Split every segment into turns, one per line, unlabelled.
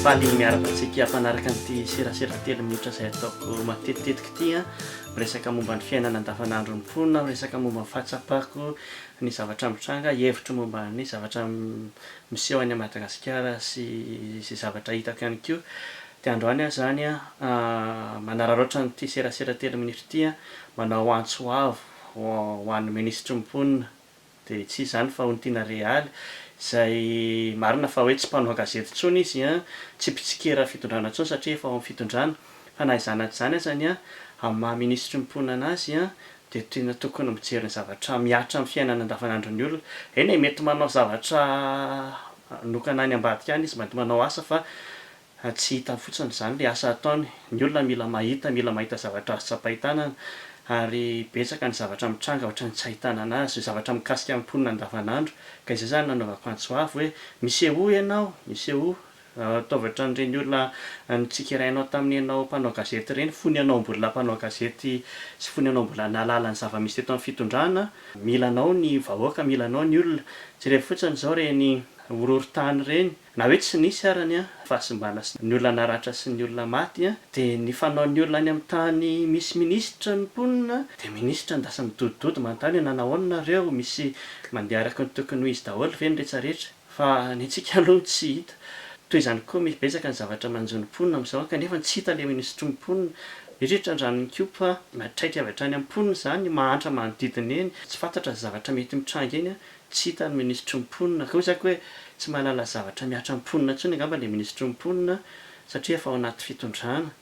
faly miaraka antsika ampanaraka an'ity serasera telo minitra izay ataoko matetitetika ity a miresaka momba ny fiainana andavanandro ny mponina, miresaka momba ny fahatsapako ny zavatra mitranga, hevitra momba ny zavatra miseho any Madagasikara sy zavatra hitako ihany koa. Dia androany aho zany a manararaotra n'ity serasera telo minitra ity a manao antso avo ho an'ny ministra mponina, dia tsy izany fa ho Tiana Rehaly izay marina fa hoe tsy mpanao gazety intsony izy a, tsy mpitsikera fitondrana intsony satria efa ao amin'ny fitondrana, fa na izany izany azany a amin'ny maha ministra mponina anazy a dia tena tokony mijery ny zavatra miatra amin'ny fiainana andavanandron'ny olona. Eny e, mety manao zavatra nokana any ambadika any izy, mety manao asa fa tsy hita fotsiny izany le asa ataony. Ny olona mila mahita zavatra azo tsapahin-tanana, ary betsaka ny zavatra mitranga ohatran'ny tsy ahitana anazy, zavatra mikasika amin'ny mponina andavanandro. Ka izay zany nanaovako antso avo hoe miseho ianao, miseho ataovy ohatran'ireny olona nitsikerainao tamin'ny ianao mpanao gazety ireny, fony ianao mbola mpanao gazety sy fony ianao mbola nalala ny zava-misy teto amin'ny fitondrana. Milanao ny vahoaka, milanao ny olona. Jereo fotsiny izao reny horohorontany ireny, na hoe tsy nisy arany a fa sy mbala ny olona naratra sy ny olona maty a, dia ny fanaon'ny olona any amin'ny tany misy ministra ny mponina, dia ministra ndasa midodidody manontany hoe nanahoana nareo, misy mandeha araka ny tokony ho izy daholo ve ny rehetrarehetra, fa ny antsika aloha tsy hita. Toy izany koa misy betsaka ny zavatra manjo ny mponina amin'izao kanefa tsy hita ilay ministra mponina. Indrindra andrano koa fa mahatraitra avy hatrany amin'ny mponina izany, mahantra manodidina eny, tsy fantatra zavatra mety mitranga eny a, tsy hita ny ministra mponina. Ka hoy hoe tsy mahalala zavatra miatra amin'ny mponina intsony angamba ilay ministra mponina satria efa ao anaty fitondrana.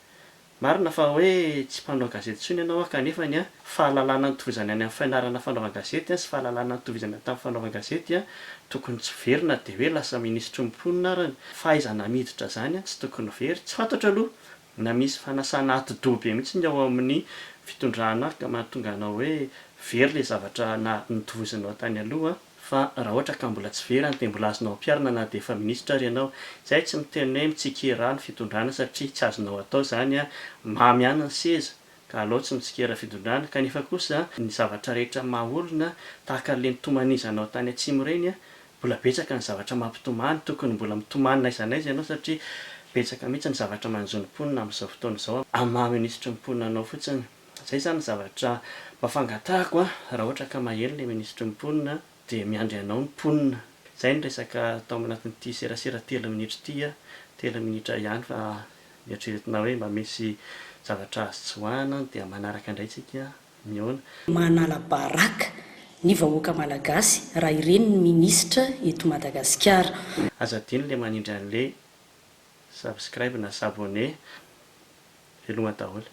Marina fa hoe tsy mpanao gazety intsony ianao kanefa ny fahalalana nitovizany any amin'ny fianarana fanaovana gazety sy fahalalana nitovizany tamin'ny fanaovana gazety a tokony tsy verina dia hoe lasa ministra mponina arany. Fahaizana miditra zany tsy tokony very. Tsy fantatra aloha na misy fanasana ati-doha be mihitsy ao amin'ny fitondrana ka mahatonga anao hoe very ilay zavatra nitovizinao tany aloha. Fa raha ohatra ka mbola tsy verany dia mbola azonao ampiarina na dia efa ministra ary ianao. Izay tsy miteny hoe mitsikera ny fitondrana satria tsy azonao atao zany a, mamy ihany ny seza ka aleo tsy mitsikera fitondrana. Kanefa kosa ny zavatra rehetra maha olona tahaka ilay nitomanizanao tany atsimo ireny a, mbola betsaka ny zavatra mampitomany, tokony mbola mitomany n'aiza n'aiza ianao satria betsaka mihitsy ny zavatra manjo ny mponina amin'izao fotoana izao amin'ny maha ministra mponina anao fotsiny. Izay zany zavatra mahafangatahako a, raha ohatra ka maheno ilay ministra mponina dia miandry anao ny mponina. Izay ny resaka tao anatin'ity serasera telo minitra ity a, telo minitra ihany fa mieritreretina hoe mba misy zavatra azo tsoahana dia manaraka indray isika mihoana.
Manala baraka ny vahoaka malagasy raha ireny ny ministra eto Madagasikara.
Azadino ilay manindry an'ilay subscribe na s'abonner. Veloma daholo.